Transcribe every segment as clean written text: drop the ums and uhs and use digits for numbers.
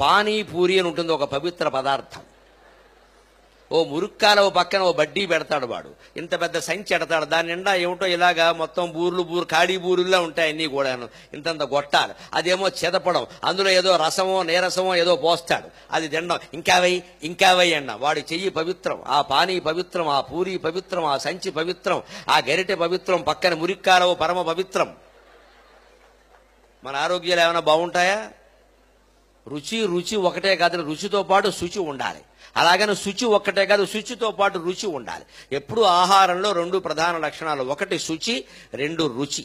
పానీపూరి అని ఉంటుంది, ఒక పవిత్ర పదార్థం. ఓ మురుక్కాల ఓ పక్కన ఓ బడ్డీ పెడతాడు వాడు, ఇంత పెద్ద సంచి ఎడతాడు, దాని నిండా ఏమిటో ఇలాగా మొత్తం బూర్లు ఖాళీ బూరుల్లో ఉంటాయి అన్నీ కూడాను, ఇంతంత గొట్టాలు. అదేమో చెదపడం, అందులో ఏదో రసమో నీరసమో ఏదో పోస్తాడు, అది తినడం, ఇంకా వై అన్న. వాడి చెయ్యి పవిత్రం, ఆ పానీ పవిత్రం, ఆ పూరి పవిత్రం, ఆ సంచి పవిత్రం, ఆ గరిటె పవిత్రం, పక్కన మురిక్కాల పరమ పవిత్రం. మన ఆరోగ్యాలు ఏమైనా బాగుంటాయా? రుచి ఒకటే కాదు, రుచితో పాటు శుచి ఉండాలి. అలాగని శుచి ఒక్కటే కాదు, శుచితో పాటు రుచి ఉండాలి. ఎప్పుడు ఆహారంలో రెండు ప్రధాన లక్షణాలు, ఒకటి శుచి, రెండు రుచి.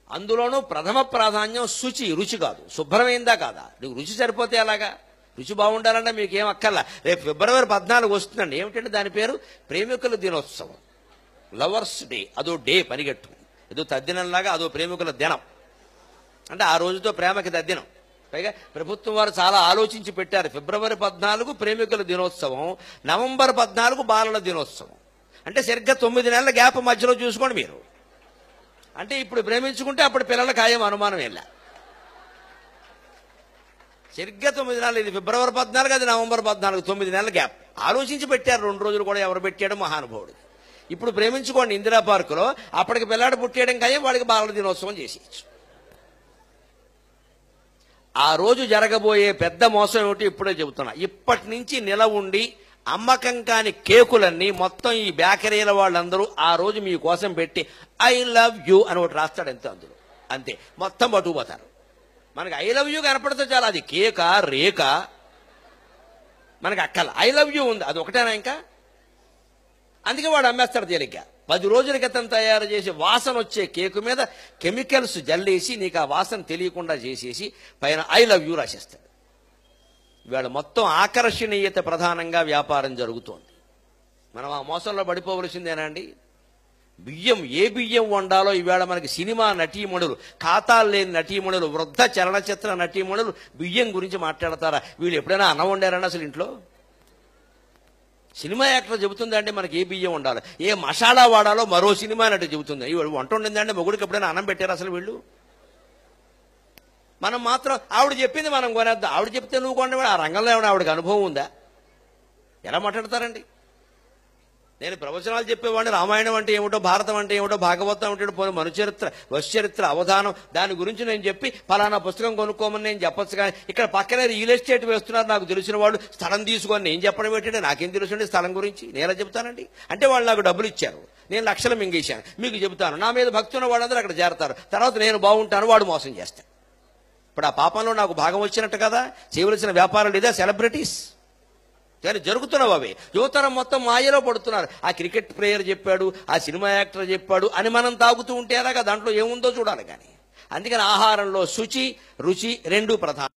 అందులోనూ ప్రథమ ప్రాధాన్యం శుచి, రుచి కాదు. శుభ్రమైందా కాదా, నీకు రుచి సరిపోతే అలాగా. రుచి బాగుండాలంటే మీకేం అక్కర్లా. రేపు ఫిబ్రవరి 14 వస్తుందండి, ఏమిటంటే దాని పేరు ప్రేమికుల దినోత్సవం, లవర్స్ డే. అదో డే పరిగెట్టు, ఏదో తద్దినంలాగా అదో ప్రేమికుల దినం. అంటే ఆ రోజుతో ప్రేమకి తద్దినం. పైగా ప్రభుత్వం వారు చాలా ఆలోచించి పెట్టారు. ఫిబ్రవరి 14 ప్రేమికుల దినోత్సవం, నవంబర్ 14 బాలల దినోత్సవం. అంటే సరిగ్గా 9 నెలల గ్యాప్ మధ్యలో చూసుకోండి మీరు. అంటే ఇప్పుడు ప్రేమించుకుంటే అప్పుడు పిల్లల ఖాయం, అనుమానం వెళ్ళా. సరిగ్గా 9 నెలలు, ఇది ఫిబ్రవరి 14, అది నవంబర్ 14, 9 నెలల గ్యాప్ ఆలోచించి పెట్టారు. 2 రోజులు కూడా ఎవరు పెట్టాడు, మహానుభావుడు. ఇప్పుడు ప్రేమించుకోండి ఇందిరా పార్కులో, అప్పటికి పిల్లాడు పుట్టేయడం ఖాయం, వాడికి బాలల దినోత్సవం చేసేయచ్చు. ఆ రోజు జరగబోయే పెద్ద మోసం ఏమిటి ఇప్పుడే చెబుతున్నా. ఇప్పటి నుంచి నిలవుండి అమ్మకం కాని కేకులన్నీ మొత్తం ఈ బేకరీల వాళ్ళందరూ ఆ రోజు మీకోసం పెట్టి ఐ లవ్ యూ అని ఒకటి రాస్తాడు, ఎంత అందులో అంతే, మొత్తం పట్టుకుపోతారు. మనకి ఐ లవ్ యూ కనపడితే చాలా, అది కేక రేక మనకి అక్కల, ఐ లవ్ యూ ఉంది, అది ఒకటేనా ఇంకా. అందుకే వాడు అమ్మేస్తాడు తేలిగ్గా. 10 రోజుల క్రితం తయారు చేసి వాసన వచ్చే కేకు మీద కెమికల్స్ జల్లేసి నీకు ఆ వాసన తెలియకుండా చేసేసి పైన ఐ లవ్ యూ రాసేస్తాడు. ఇవాళ మొత్తం ఆకర్షణీయత ప్రధానంగా వ్యాపారం జరుగుతోంది. మనం ఆ మోసంలో పడిపోవలసిందేనండి. బియ్యం, ఏ బియ్యం వండాలో ఇవాళ మనకి సినిమా నటీమణులు, ఖాతాలు లేని నటీమణులు, వృద్ధ చలనచిత్ర నటీమణులు బియ్యం గురించి మాట్లాడతారా? వీళ్ళు ఎప్పుడైనా అన్నం వండారని అసలు ఇంట్లో? సినిమా యాక్టర్ చెబుతుందంటే మనకి ఏ బియ్యం ఉండాలి, ఏ మసాలా వాడాలో మరో సినిమా నటి చెబుతుంది. ఇవాళ వంట ఉండిందంటే మొగుడికి ఎప్పుడైనా అన్నం పెట్టారు అసలు వీళ్ళు? మనం మాత్రం ఆవిడ చెప్పింది మనం కొనేద్దాం, ఆవిడ చెప్తే నువ్వు కొనేవాడు. ఆ రంగంలో ఏమైనా ఆవిడకి అనుభవం ఉందా? ఎలా మాట్లాడతారండి? నేను ప్రవచనాలు చెప్పేవాడిని, రామాయణం అంటే ఏమిటో, భారతం అంటే ఏమిటో, భాగవతం అంటే పోనీ మనుచరిత్ర, వశ్చరిత్ర, అవధానం, దాని గురించి నేను చెప్పి ఫలానా పుస్తకం కొనుక్కోమని నేను చెప్పొచ్చు. కానీ ఇక్కడ పక్కనే రియల్ ఎస్టేట్ వేస్తున్నారు నాకు తెలిసిన వాళ్ళు, స్థలం తీసుకొని నేను చెప్పడం ఏంటంటే నాకేం తెలుసండి స్థలం గురించి, నేనే చెప్తానండి. అంటే వాళ్ళు నాకు డబ్బులు ఇచ్చారు, నేను లక్షలు మింగేశాను, మీకు చెబుతాను. నా మీద భక్తి ఉన్న వాళ్ళందరూ అక్కడ చేరతారు, తర్వాత నేను బాగుంటాను, వాడు మోసం చేస్తాను. ఇప్పుడు ఆ పాపంలో నాకు భాగం వచ్చినట్టు కదా. చేయవలసిన వ్యాపారాలు ఇదే, సెలబ్రిటీస్ కానీ జరుగుతున్నావు అవి. యువతరం మొత్తం మాయలో పడుతున్నారు. ఆ క్రికెట్ ప్లేయర్ చెప్పాడు, ఆ సినిమా యాక్టర్ చెప్పాడు అని మనం తాగుతూ ఉంటే అలాగా దాంట్లో ఏముందో చూడాలి. కానీ అందుకని ఆహారంలో శుచి, రుచి రెండు ప్రధానం.